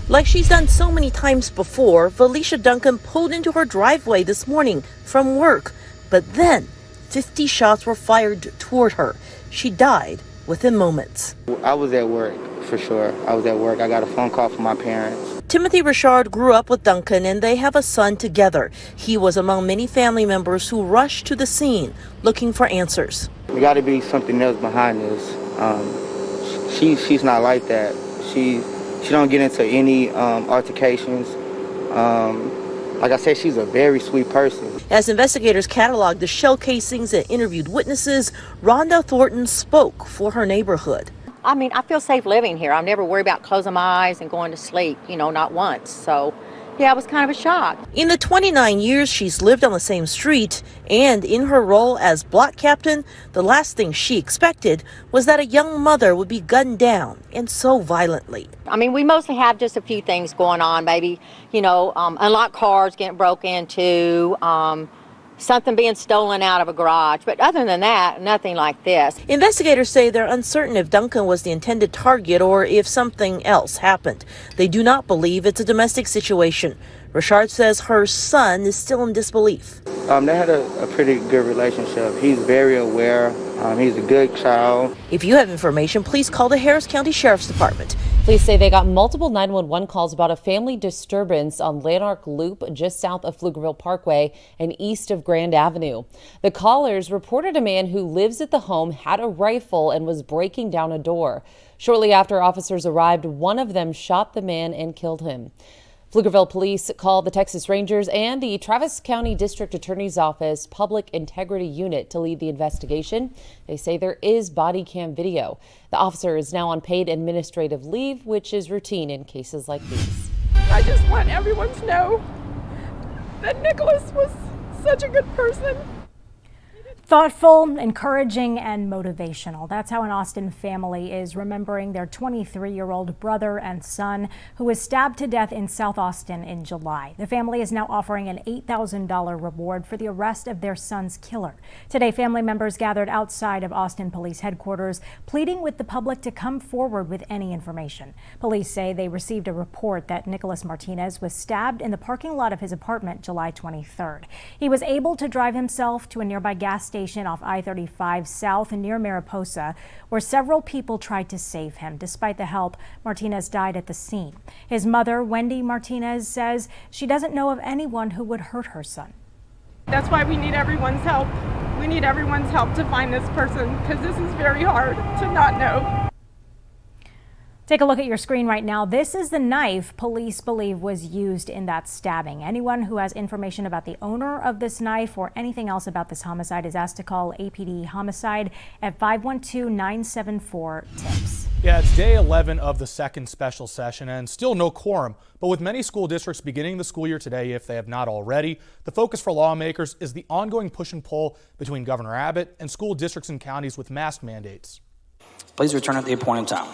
Like she's done so many times before, Valeesha Duncan pulled into her driveway this morning from work. But then 50 shots were fired toward her. She died within moments. I was at work, for sure. I was at work. I got a phone call from my parents. Timothy Richard grew up with Duncan and they have a son together. He was among many family members who rushed to the scene looking for answers. There got to be something else behind this. She's not like that. She don't get into any altercations. Like I said, she's a very sweet person. As investigators cataloged the shell casings and interviewed witnesses, Rhonda Thornton spoke for her neighborhood. I mean, I feel safe living here. I'm never worried about closing my eyes and going to sleep, not once. So, yeah, it was kind of a shock. In the 29 years she's lived on the same street and in her role as block captain, the last thing she expected was that a young mother would be gunned down, and so violently. I mean, we mostly have just a few things going on, maybe, unlocked cars getting broke into, something being stolen out of a garage. But other than that, nothing like this. Investigators say they're uncertain if Duncan was the intended target or if something else happened. They do not believe it's a domestic situation. Richard says her son is still in disbelief. They had a pretty good relationship. He's very aware. He's a good child. If you have information, please call the Harris County Sheriff's Department. Police say they got multiple 911 calls about a family disturbance on Lanark Loop just south of Pflugerville Parkway and east of Grand Avenue. The callers reported a man who lives at the home had a rifle and was breaking down a door. Shortly after officers arrived, one of them shot the man and killed him. Pflugerville police called the Texas Rangers and the Travis County District Attorney's Office Public Integrity Unit to lead the investigation. They say there is body cam video. The officer is now on paid administrative leave, which is routine in cases like these. I just want everyone to know that Nicholas was such a good person. Thoughtful, encouraging, and motivational. That's how an Austin family is remembering their 23-year-old brother and son who was stabbed to death in South Austin in July. The family is now offering an $8,000 reward for the arrest of their son's killer. Today, family members gathered outside of Austin Police headquarters, pleading with the public to come forward with any information. Police say they received a report that Nicholas Martinez was stabbed in the parking lot of his apartment July 23rd. He was able to drive himself to a nearby gas station off I-35 south near Mariposa, where several people tried to save him. Despite the help, Martinez died at the scene. His mother, Wendy Martinez, says she doesn't know of anyone who would hurt her son. That's why we need everyone's help. We need everyone's help to find this person, because this is very hard to not know. Take a look at your screen right now. This is the knife police believe was used in that stabbing. Anyone who has information about the owner of this knife or anything else about this homicide is asked to call APD Homicide at 512-974-TIPS. Yeah, it's day 11 of the second special session and still no quorum. But with many school districts beginning the school year today, if they have not already, the focus for lawmakers is the ongoing push and pull between Governor Abbott and school districts and counties with mask mandates. Please return at the appointed time.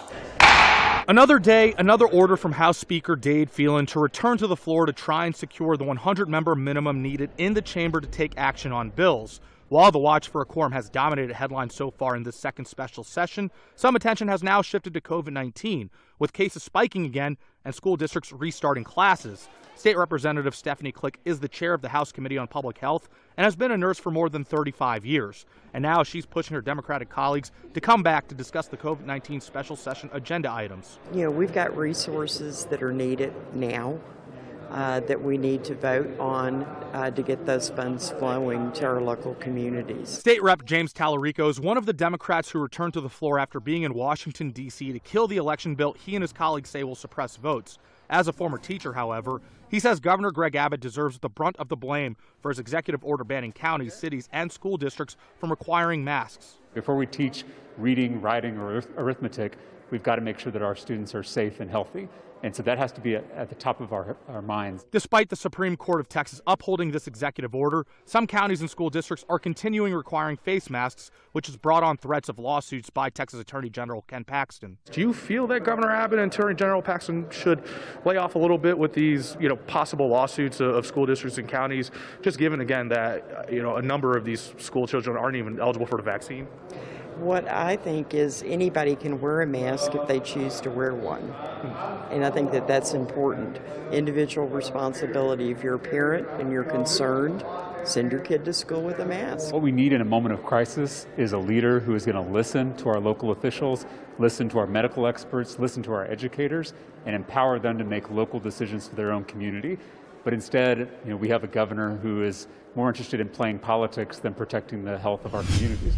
Another day, another order from House Speaker Dade Phelan to return to the floor to try and secure the 100-member minimum needed in the chamber to take action on bills. While the watch for a quorum has dominated headlines so far in this second special session, some attention has now shifted to COVID-19, with cases spiking again and school districts restarting classes. State Representative Stephanie Click is the chair of the House Committee on Public Health and has been a nurse for more than 35 years. And now she's pushing her Democratic colleagues to come back to discuss the COVID-19 special session agenda items. We've got resources that are needed now that we need to vote on to get those funds flowing to our local communities. State Rep James Tallarico is one of the Democrats who returned to the floor after being in Washington, D.C. to kill the election bill he and his colleagues say will suppress votes. As a former teacher, however, he says Governor Greg Abbott deserves the brunt of the blame for his executive order banning counties, cities, and school districts from requiring masks. Before we teach reading, writing, or arithmetic, we've got to make sure that our students are safe and healthy. And so that has to be at the top of our minds. Despite the Supreme Court of Texas upholding this executive order, some counties and school districts are continuing requiring face masks, which has brought on threats of lawsuits by Texas Attorney General Ken Paxton. Do you feel that Governor Abbott and Attorney General Paxton should lay off a little bit with these, possible lawsuits of school districts and counties, just given again that, a number of these school children aren't even eligible for the vaccine? What I think is anybody can wear a mask if they choose to wear one. And I think that that's important. Individual responsibility. If you're a parent and you're concerned, send your kid to school with a mask. What we need in a moment of crisis is a leader who is going to listen to our local officials, listen to our medical experts, listen to our educators, and empower them to make local decisions for their own community. But instead, we have a governor who is more interested in playing politics than protecting the health of our communities.